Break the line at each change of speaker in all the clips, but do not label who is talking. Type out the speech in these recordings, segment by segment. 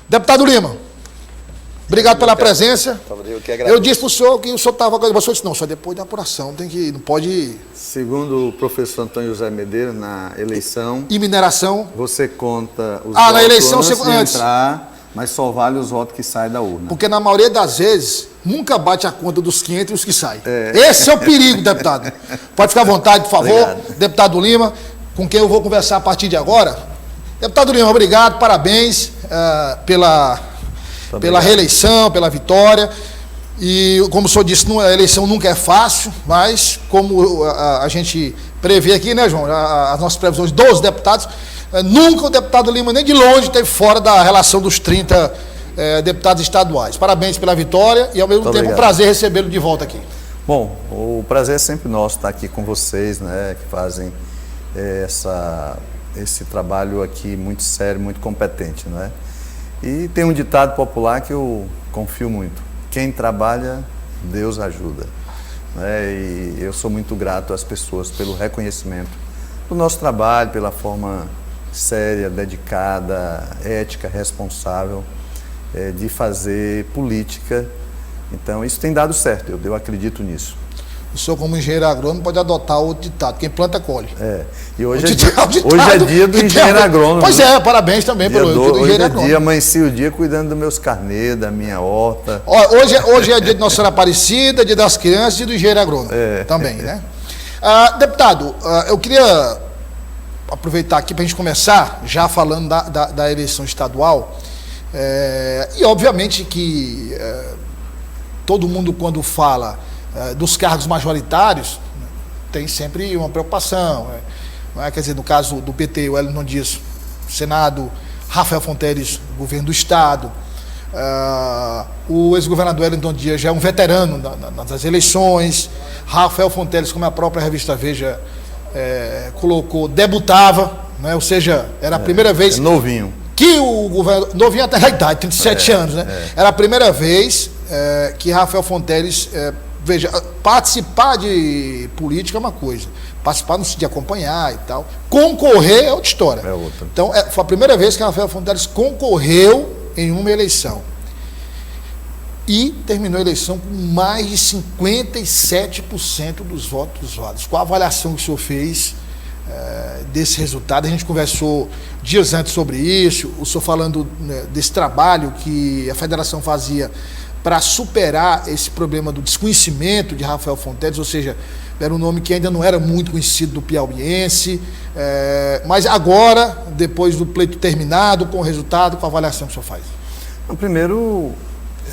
Deputado Lima, obrigado pela presença. Eu disse para o senhor que o senhor estava... O senhor disse, não, só depois da apuração, não pode...
Segundo o professor Antônio José Medeiros, na eleição...
E mineração?
Você conta os
votos na eleição,
antes de entrar, mas só vale os votos que saem da urna.
Porque na maioria das vezes, nunca bate a conta dos que entram e os que saem. Esse é o perigo, deputado. Pode ficar à vontade, por favor. Obrigado. Deputado Lima, com quem eu vou conversar a partir de agora. Deputado Lima, obrigado, parabéns pela reeleição, pela vitória. E, como o senhor disse, a eleição nunca é fácil, mas como a gente prevê aqui, né, João, as nossas previsões dos deputados, nunca o deputado Lima, nem de longe, esteve fora da relação dos 30 deputados estaduais. Parabéns pela vitória e, ao mesmo tempo, um prazer recebê-lo de volta aqui.
Bom, o prazer é sempre nosso estar aqui com vocês, né, que fazem esse trabalho aqui muito sério, muito competente, né? E tem um ditado popular que eu confio muito: quem trabalha, Deus ajuda, né? E eu sou muito grato às pessoas pelo reconhecimento do nosso trabalho, pela forma séria, dedicada, ética, responsável de fazer política. Então isso tem dado certo, eu acredito nisso.
O senhor, como engenheiro agrônomo, pode adotar outro ditado: quem planta, colhe.
E hoje é dia do engenheiro agrônomo.
Pois é, parabéns também pelo dia do engenheiro agrônomo.
Hoje é dia, amanheci o dia cuidando dos meus carnês, da minha horta.
Hoje é dia de Nossa Senhora Aparecida, dia das crianças e do engenheiro agrônomo também, né? Deputado, eu queria aproveitar aqui para a gente começar, já falando da eleição estadual, e obviamente que todo mundo, quando fala dos cargos majoritários, tem sempre uma preocupação, quer dizer, no caso do PT, o Wellington Dias, Senado, Rafael Fonteles, governo do Estado, o ex-governador Wellington Dias já é um veterano nas eleições, Rafael Fonteles, como a própria revista Veja colocou, debutava, né? Ou seja, era a primeira vez...
novinho.
Que o governo... Novinho até a idade, 37 anos, né? Era a primeira vez que Rafael Fonteles... Veja, participar de política é uma coisa, participar no sentido de acompanhar e tal, concorrer é outra história.
É outra.
Então, foi a primeira vez que Rafael Fonteles concorreu em uma eleição. E terminou a eleição com mais de 57% dos votos válidos. Qual a avaliação que o senhor fez desse resultado? A gente conversou dias antes sobre isso, o senhor falando desse trabalho que a federação fazia para superar esse problema do desconhecimento de Rafael Fonteles, ou seja, era um nome que ainda não era muito conhecido do piauiense, mas agora, depois do pleito terminado, com o resultado, com a avaliação que o senhor faz?
Primeiro,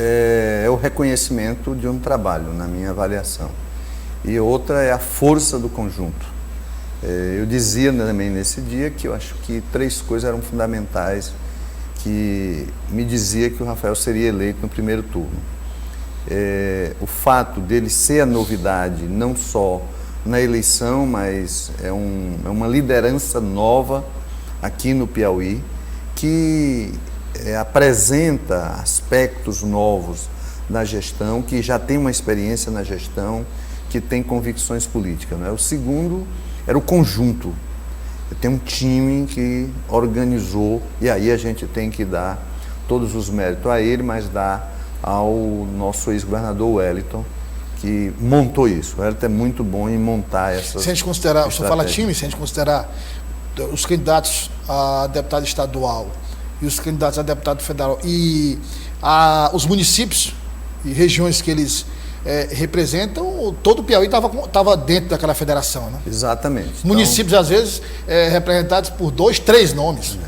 é o reconhecimento de um trabalho, na minha avaliação. E outra é a força do conjunto. Eu dizia também nesse dia que eu acho que 3 coisas eram fundamentais que me dizia que o Rafael seria eleito no primeiro turno. O fato dele ser a novidade, não só na eleição, mas é uma liderança nova aqui no Piauí, que apresenta aspectos novos na gestão, que já tem uma experiência na gestão, que tem convicções políticas, né? O segundo era o conjunto. Tem um time que organizou, e aí a gente tem que dar todos os méritos a ele, mas dar ao nosso ex-governador Wellington, que montou isso. O Wellington é muito bom em montar essas...
Se a gente considerar, o senhor fala time, se a gente considerar os candidatos a deputado estadual e os candidatos a deputado federal e os municípios e regiões que eles representam, todo o Piauí estava dentro daquela federação, né?
Exatamente.
Municípios, às vezes, representados por 2, 3 nomes.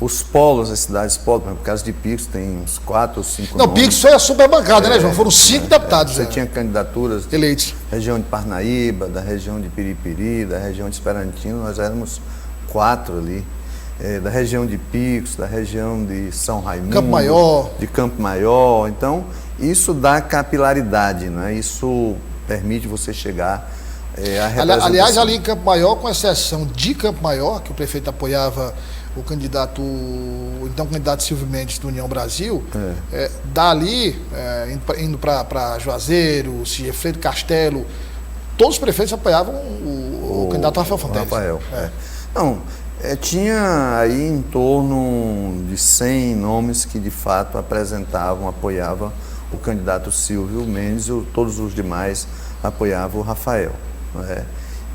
Os polos, as cidades polos, por exemplo, o caso de Pix, tem uns 4 ou 5
Não,
nomes.
Pix foi a superbancada, né, João? Foram 5 deputados.
Você tinha candidaturas
eleitos.
Da região de Parnaíba, da região de Piripiri, da região de Esperantino, nós éramos 4 ali. Da região de Pix, da região de São Raimundo,
Campo Maior.
De Campo Maior. Então, isso dá capilaridade, né? Isso permite você chegar à representação.
Aliás, ali em Campo Maior, com exceção de Campo Maior, que o prefeito apoiava o candidato Silvio Mendes do União Brasil, dali, indo para Juazeiro, Cifredo, Castelo, todos os prefeitos apoiavam o candidato Rafael Fonteles.
Rafael, Não, Tinha aí em torno de 100 nomes que de fato apoiavam o candidato Silvio Mendes, e todos os demais apoiavam o Rafael, né?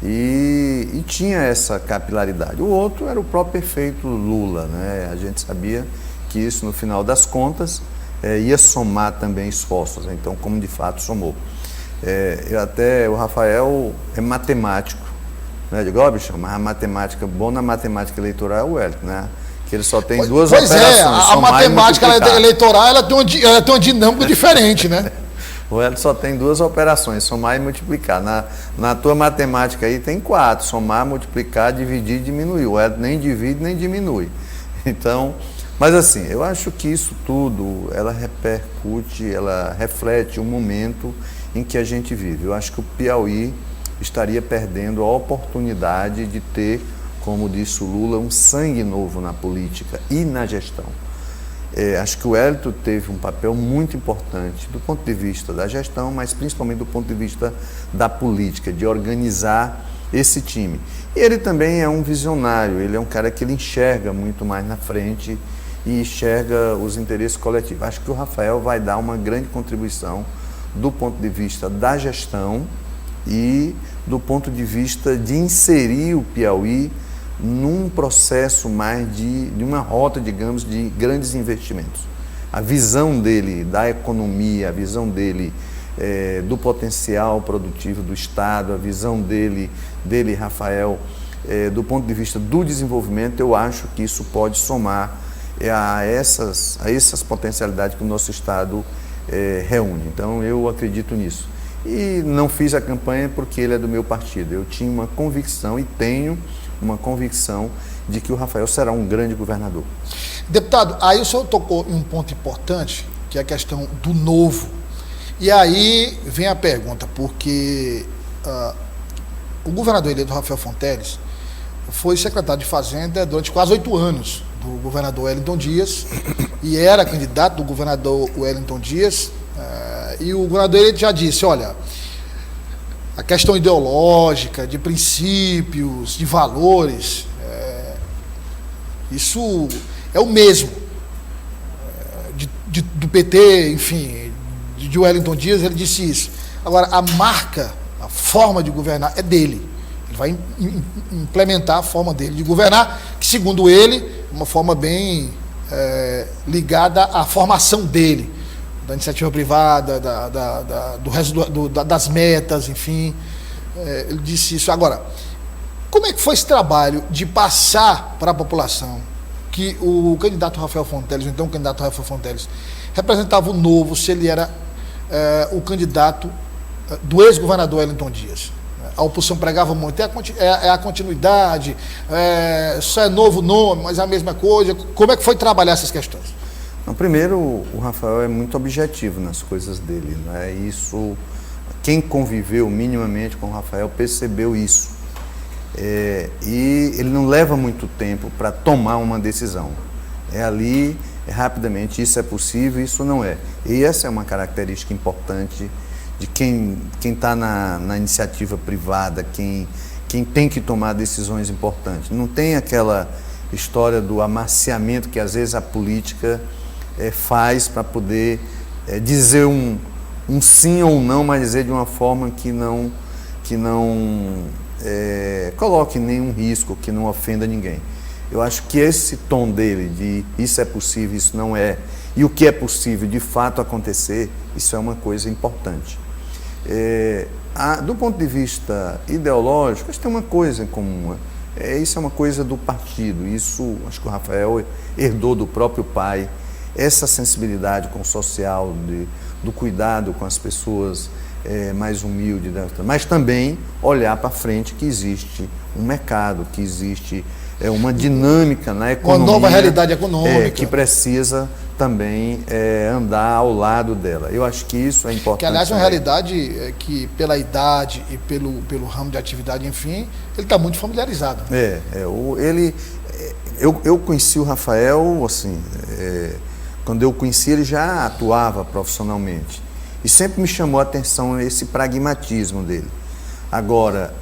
E tinha essa capilaridade. O outro era o próprio efeito Lula, né? A gente sabia que isso, no final das contas, ia somar também esforços, né? Então, como de fato somou. O Rafael é matemático, né? Eu digo, ó, bicho, mas a matemática, bom na matemática eleitoral é o Wellington, né? Que ele só tem duas operações. Pois
a matemática eleitoral ela tem uma dinâmica diferente, né?
O Wellington só tem duas operações, somar e multiplicar. Na tua matemática aí tem 4, somar, multiplicar, dividir e diminuir. O Wellington nem divide nem diminui. Então, mas assim, eu acho que isso tudo, ela repercute, ela reflete o momento em que a gente vive. Eu acho que o Piauí estaria perdendo a oportunidade de ter, como disse o Lula, um sangue novo na política e na gestão. Acho que o Wellington teve um papel muito importante do ponto de vista da gestão, mas principalmente do ponto de vista da política, de organizar esse time. E ele também é um visionário, ele é um cara que ele enxerga muito mais na frente e enxerga os interesses coletivos. Acho que o Rafael vai dar uma grande contribuição do ponto de vista da gestão e do ponto de vista de inserir o Piauí num processo mais de uma rota, digamos, de grandes investimentos. A visão dele da economia, a visão dele do potencial produtivo do Estado, a visão dele Rafael, do ponto de vista do desenvolvimento, eu acho que isso pode somar a essas potencialidades que o nosso Estado reúne. Então, eu acredito nisso. E não fiz a campanha porque ele é do meu partido. Eu tinha uma convicção e tenho uma convicção de que o Rafael será um grande governador.
Deputado, aí o senhor tocou em um ponto importante, que é a questão do novo. E aí vem a pergunta, porque o governador eleito Rafael Fonteles foi secretário de Fazenda durante quase 8 anos do governador Wellington Dias e era candidato do governador Wellington Dias, e o governador eleito já disse, olha, a questão ideológica, de princípios, de valores, isso é o mesmo do PT, enfim, de Wellington Dias, ele disse isso. Agora, a marca, a forma de governar é dele. Ele vai implementar a forma dele de governar, que segundo ele, uma forma bem ligada à formação dele, da iniciativa privada, do resto das metas, enfim. Ele disse isso. Agora, como é que foi esse trabalho de passar para a população que o candidato Rafael Fonteles, então o candidato Rafael Fonteles, representava o novo, se ele era o candidato do ex-governador Wellington Dias? A oposição pregava muito, é a continuidade, só é novo nome, mas é a mesma coisa. Como é que foi trabalhar essas questões?
Não, primeiro, o Rafael é muito objetivo nas coisas dele, né? Isso, quem conviveu minimamente com o Rafael percebeu isso. E ele não leva muito tempo para tomar uma decisão. Ali, rapidamente, isso é possível, isso não é. E essa é uma característica importante de quem está na iniciativa privada, quem tem que tomar decisões importantes. Não tem aquela história do amaciamento que às vezes a política faz para poder dizer um sim ou não, mas dizer de uma forma que não coloque nenhum risco, que não ofenda ninguém. Eu acho que esse tom dele de isso é possível, isso não é, e o que é possível de fato acontecer, isso é uma coisa importante. Do ponto de vista ideológico, acho que tem uma coisa em comum. Isso é uma coisa do partido, isso acho que o Rafael herdou do próprio pai, essa sensibilidade com o social, do cuidado com as pessoas mais humildes, mas também olhar para frente que existe um mercado, que existe uma dinâmica na economia.
Uma nova realidade econômica.
Que precisa também andar ao lado dela. Eu acho que isso é importante.
Que, aliás, é uma realidade que, pela idade e pelo ramo de atividade, enfim, ele está muito familiarizado.
Eu conheci o Rafael, assim, quando eu conheci ele já atuava profissionalmente. E sempre me chamou a atenção esse pragmatismo dele. Agora,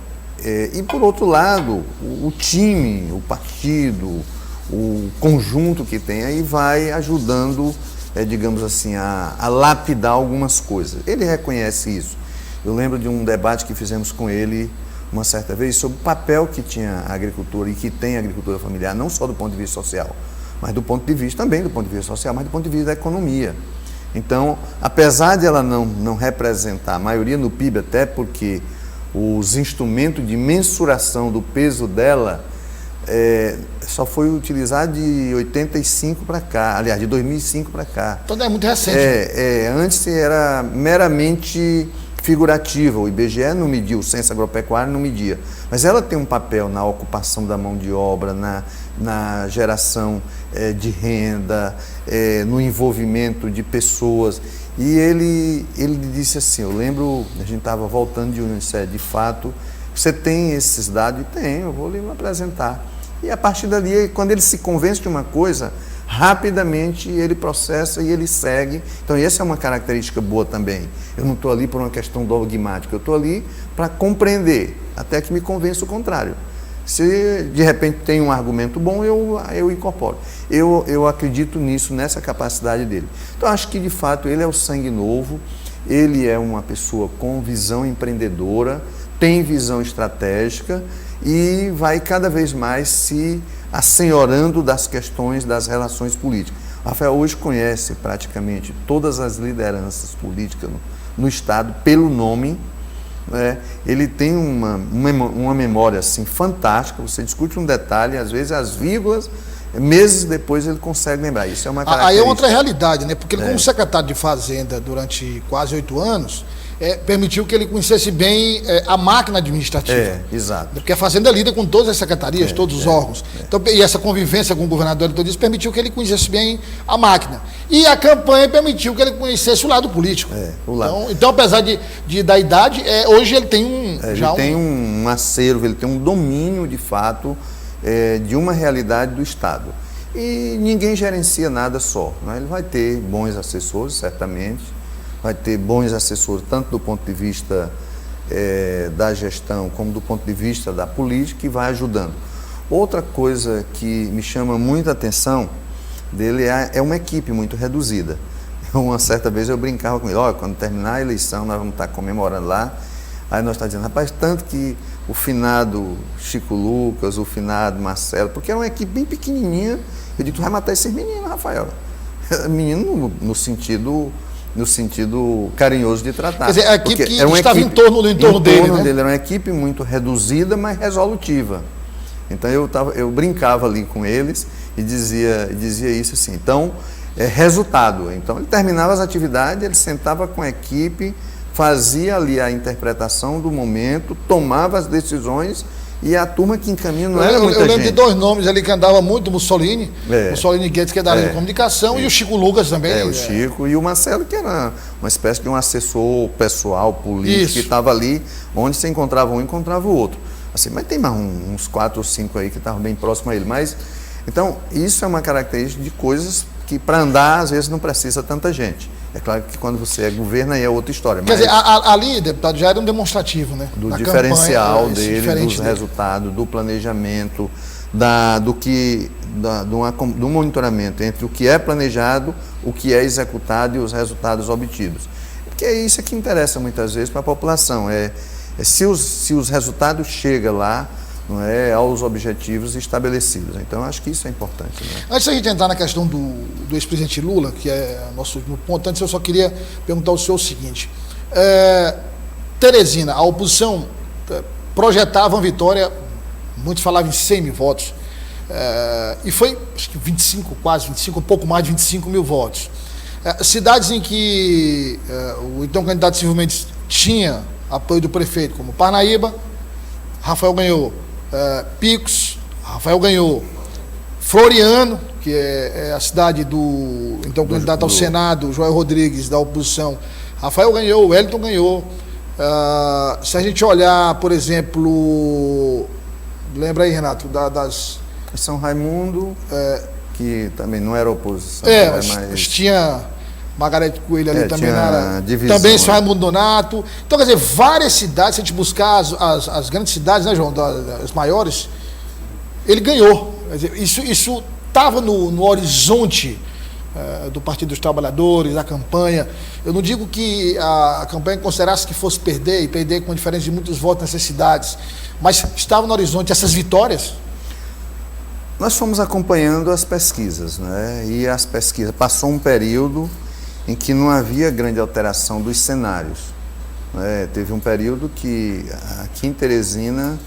E por outro lado, o time, o partido, o conjunto que tem aí vai ajudando, digamos assim, a lapidar algumas coisas. Ele reconhece isso. Eu lembro de um debate que fizemos com ele uma certa vez sobre o papel que tinha a agricultura e que tem a agricultura familiar, não só do ponto de vista social, mas do ponto de vista também do ponto de vista social, mas do ponto de vista da economia. Então, apesar de ela não representar a maioria no PIB, até porque os instrumentos de mensuração do peso dela só foi utilizado de 85 para cá, aliás, de 2005 para cá.
Então é muito recente.
Antes era meramente figurativa, o IBGE não mediu, o Censo Agropecuário não media, mas ela tem um papel na ocupação da mão de obra, na geração de renda, no envolvimento de pessoas. E ele disse assim, eu lembro, a gente estava voltando de Unicef, de fato, você tem esses dados? E tem, eu vou lhe apresentar. E a partir dali, quando ele se convence de uma coisa, rapidamente ele processa e ele segue. Então essa é uma característica boa também. Eu não estou ali por uma questão dogmática, eu estou ali para compreender, até que me convença o contrário. Se de repente tem um argumento bom, eu incorporo. Eu acredito nisso, nessa capacidade dele. Então acho que de fato ele é o sangue novo, ele é uma pessoa com visão empreendedora, tem visão estratégica e vai cada vez mais se assenhorando das questões das relações políticas. O Rafael hoje conhece praticamente todas as lideranças políticas no Estado pelo nome. Ele tem uma memória assim, fantástica, você discute um detalhe, às vezes as vírgulas, meses depois ele consegue lembrar. Isso é uma característica.
Aí é outra realidade, né? Porque ele, como secretário de Fazenda durante quase 8 anos, permitiu que ele conhecesse bem a máquina administrativa.
Exato.
Porque a Fazenda lida com todas as secretarias, todos os órgãos. Então, e essa convivência com o governador e tudo isso permitiu que ele conhecesse bem a máquina. E a campanha permitiu que ele conhecesse o lado político.
O lado.
Então, apesar da idade, hoje ele tem
um acervo, ele tem um domínio, de fato, de uma realidade do Estado. E ninguém gerencia nada só. Né? Ele vai ter bons assessores, certamente. Vai ter bons assessores, tanto do ponto de vista da gestão, como do ponto de vista da política, que vai ajudando. Outra coisa que me chama muita atenção dele é uma equipe muito reduzida. Uma certa vez eu brincava com ele, quando terminar a eleição, nós vamos estar comemorando lá. Aí nós estamos dizendo, rapaz, tanto que o finado Chico Lucas, o finado Marcelo, porque é uma equipe bem pequenininha, eu digo, tu vai matar esses meninos, Rafael. Menino no sentido carinhoso de tratar.
Quer dizer, a equipe que estava em torno dele, né?
Era uma equipe muito reduzida, mas resolutiva. Então eu brincava ali com eles e dizia isso assim. Então, resultado. Então ele terminava as atividades, ele sentava com a equipe, fazia ali a interpretação do momento, tomava as decisões. E a turma que encaminha não era muita gente.
Eu lembro de 2 nomes ali que andavam muito, Mussolini Guedes, que é da área de comunicação, e o Chico Lucas também.
O Chico e o Marcelo, que era uma espécie de um assessor pessoal, político, que estava ali, onde você encontrava um, encontrava o outro. Assim, mas tem mais uns 4 ou 5 aí que estavam bem próximos a ele. Mas, então, isso é uma característica de coisas que para andar, às vezes, não precisa tanta gente. É claro que quando você governa aí é outra história.
Quer dizer, ali, deputado, já era um demonstrativo, né?
Do diferencial dele, dos resultados, do planejamento, do monitoramento entre o que é planejado, o que é executado e os resultados obtidos. Porque é isso que interessa muitas vezes para a população. Se os resultados chegam lá, não é, aos objetivos estabelecidos. Então, acho que isso é importante. Né?
Antes da gente entrar na questão do ex-presidente Lula, que é nosso último ponto, antes eu só queria perguntar ao senhor o seguinte. Teresina, a oposição projetava uma vitória, muitos falavam em 100 mil votos, e foi, acho que 25, quase 25, um pouco mais de 25 mil votos. Cidades em que o então candidato Silvio Mendes tinha apoio do prefeito, como Parnaíba, Rafael ganhou. Picos, Rafael ganhou. Floriano, que é a cidade do então candidato ao Senado, Joel Rodrigues, da oposição, Rafael ganhou, Wellington ganhou. Se a gente olhar, por exemplo, lembra aí, Renato, das...
São Raimundo, que também não era oposição.
Mas tinha Margarete Coelho ali também
era divisão,
também São Raimundo Donato. Então, quer dizer, várias cidades, se a gente buscar as grandes cidades, né, João, as maiores, ele ganhou. Quer dizer, isso estava no horizonte do Partido dos Trabalhadores, da campanha. Eu não digo que a campanha considerasse que fosse perder, e perder com a diferença de muitos votos nessas cidades, mas estava no horizonte essas vitórias?
Nós fomos acompanhando as pesquisas, né? E as pesquisas, passou um período em que não havia grande alteração dos cenários, né? Teve um período que aqui em Teresina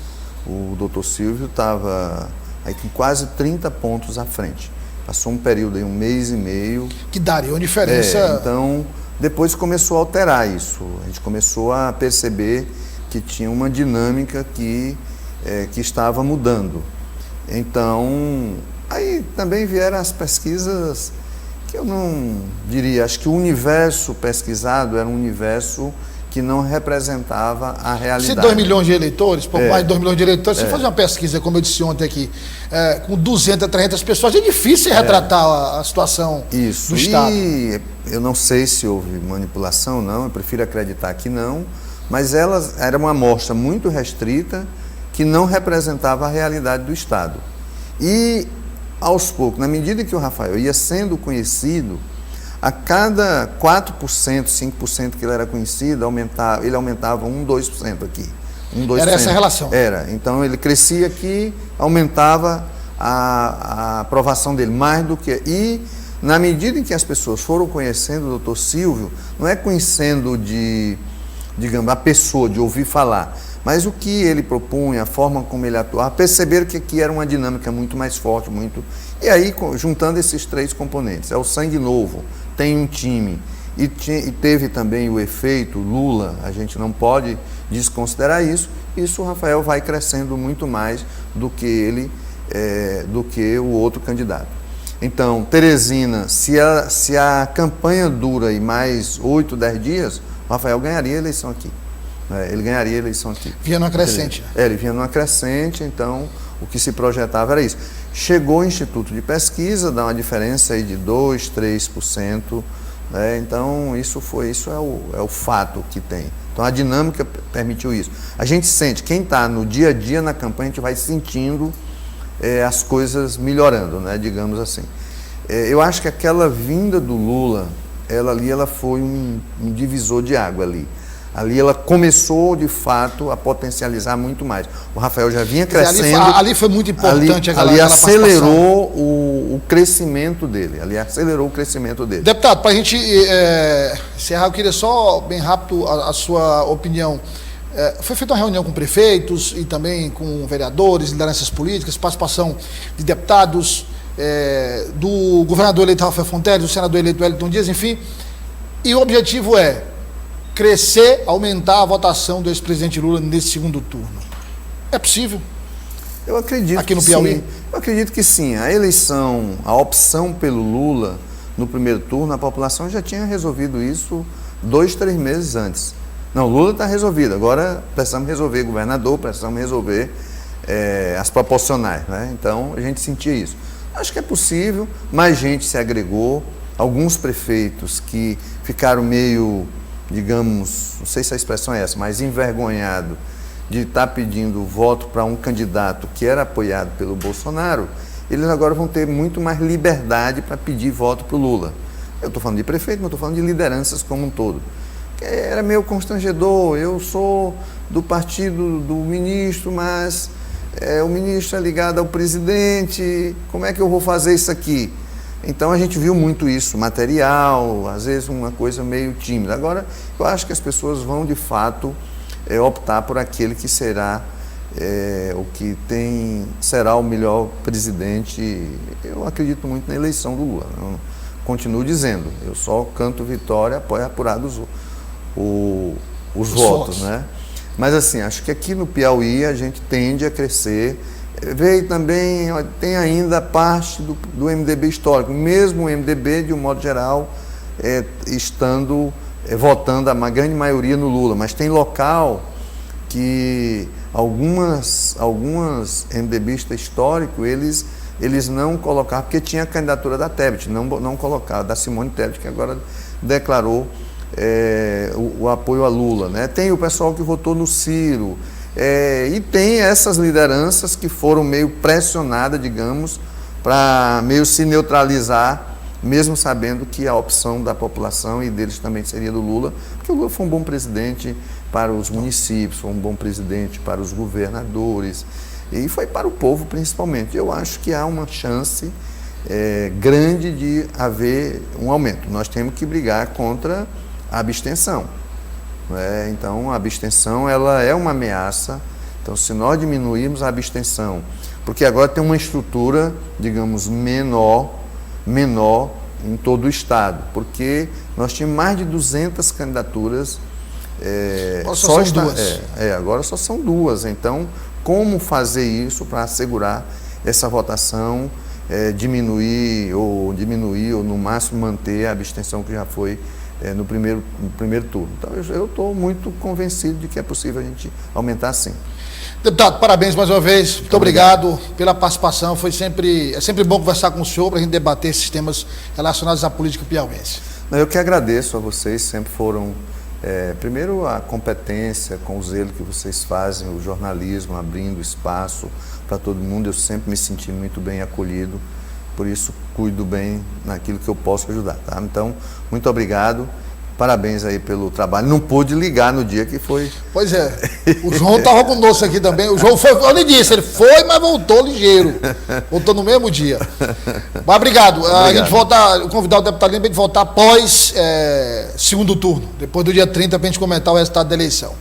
o doutor Silvio estava aí com quase 30 pontos à frente. Passou um período aí, 1 mês e meio.
Que daria uma diferença.
Então, depois começou a alterar isso. A gente começou a perceber que tinha uma dinâmica que estava mudando. Então, aí também vieram as pesquisas que eu não diria, acho que o universo pesquisado era um universo que não representava a realidade.
Se 2 milhões de eleitores, pouco mais de 2 milhões de eleitores, se fazer uma pesquisa, como eu disse ontem aqui, com 200, 300 pessoas, é difícil retratar a situação do Estado.
E eu não sei se houve manipulação ou não, eu prefiro acreditar que não, mas era uma amostra muito restrita que não representava a realidade do Estado. E, aos poucos, na medida que o Rafael ia sendo conhecido, a cada 4%, 5% que ele era conhecido, ele aumentava 1%, 2% aqui. 1, 2%.
Era essa a relação?
Era. Então, ele crescia aqui, aumentava a aprovação dele mais do que... E, na medida em que as pessoas foram conhecendo o doutor Silvio, não é conhecendo digamos, a pessoa, de ouvir falar, mas o que ele propunha, a forma como ele atuava, perceberam que aqui era uma dinâmica muito mais forte, muito... E aí, juntando esses 3 componentes, é o sangue novo, tem um time, e teve também o efeito Lula, a gente não pode desconsiderar isso o Rafael vai crescendo muito mais do que o outro candidato. Então, Teresina, se a campanha dura aí mais 8, 10 dias, o Rafael ganharia a eleição aqui. Ele ganharia a eleição aqui.
Vinha numa crescente.
Ele vinha numa crescente, então o que se projetava era isso. Chegou o Instituto de Pesquisa, dá uma diferença aí de 2%, 3%, né? Então isso é o fato que tem. Então a dinâmica permitiu isso. A gente sente, quem está no dia a dia na campanha, a gente vai sentindo as coisas melhorando, né? Digamos assim. Eu acho que aquela vinda do Lula, ela foi um divisor de água ali. Ali ela começou, de fato, a potencializar muito mais. O Rafael já vinha crescendo.
Ali foi muito importante
ali acelerou o crescimento dele. Ali acelerou o crescimento dele.
Deputado, para a gente encerrar, eu queria só, bem rápido, a sua opinião. Foi feita uma reunião com prefeitos e também com vereadores, lideranças políticas, participação de deputados, do governador eleito Rafael Fonteles, do senador eleito Wellington Dias, enfim. E o objetivo é crescer, aumentar a votação do ex-presidente Lula nesse segundo turno. É possível?
Eu acredito
aqui no Piauí?
Sim. Eu acredito que sim. A eleição, a opção pelo Lula no primeiro turno, a população já tinha resolvido isso 2, 3 meses antes. Não, Lula está resolvido. Agora precisamos resolver governador, precisamos resolver as proporcionais, né? Então a gente sentia isso. Acho que é possível, mais gente se agregou, alguns prefeitos que ficaram meio, digamos, não sei se a expressão é essa, mas envergonhado de estar pedindo voto para um candidato que era apoiado pelo Bolsonaro, eles agora vão ter muito mais liberdade para pedir voto para o Lula. Eu estou falando de prefeito, mas estou falando de lideranças como um todo. Era meio constrangedor, eu sou do partido do ministro, mas o ministro é ligado ao presidente, como é que eu vou fazer isso aqui? Então a gente viu muito isso, material, às vezes uma coisa meio tímida. Agora, eu acho que as pessoas vão de fato optar por aquele que será será o melhor presidente. Eu acredito muito na eleição do Lula. Eu continuo dizendo, eu só canto vitória, apoio apurados os votos, né? Mas assim, acho que aqui no Piauí a gente tende a crescer. Veio também, tem ainda parte do MDB histórico, mesmo o MDB, de um modo geral, votando a grande maioria no Lula, mas tem local que algumas MDBistas históricos, eles eles não colocaram, porque tinha a candidatura da Tebet, não colocaram, da Simone Tebet, que agora declarou o apoio a Lula, né? Tem o pessoal que votou no Ciro, e tem essas lideranças que foram meio pressionadas, digamos, para meio se neutralizar, mesmo sabendo que a opção da população e deles também seria do Lula, porque o Lula foi um bom presidente para os municípios, foi um bom presidente para os governadores e foi para o povo principalmente. Eu acho que há uma chance grande de haver um aumento. Nós temos que brigar contra a abstenção. Então, a abstenção ela é uma ameaça. Então, se nós diminuirmos a abstenção, porque agora tem uma estrutura, digamos, menor em todo o Estado, porque nós tínhamos mais de 200 candidaturas.
Agora só são duas.
Agora só são duas. Então, como fazer isso para assegurar essa votação, diminuir ou no máximo manter a abstenção que já foi no primeiro turno. Então, eu estou muito convencido de que é possível a gente aumentar sim.
Deputado, parabéns mais uma vez. Muito obrigado pela participação. É sempre bom conversar com o senhor para a gente debater esses temas relacionados à política piauiense.
Eu que agradeço a vocês, sempre foram, primeiro, a competência, com o zelo que vocês fazem, o jornalismo, abrindo espaço para todo mundo. Eu sempre me senti muito bem acolhido, por isso cuido bem naquilo que eu posso ajudar. Tá? Então, muito obrigado. Parabéns aí pelo trabalho. Não pude ligar no dia que foi.
Pois é. O João estava conosco aqui também. O João foi, eu lhe disse, ele foi, mas voltou ligeiro. Voltou no mesmo dia. Mas obrigado. A gente volta, convidar o deputado Lima para ele voltar após segundo turno, depois do dia 30, para a gente comentar o resultado da eleição.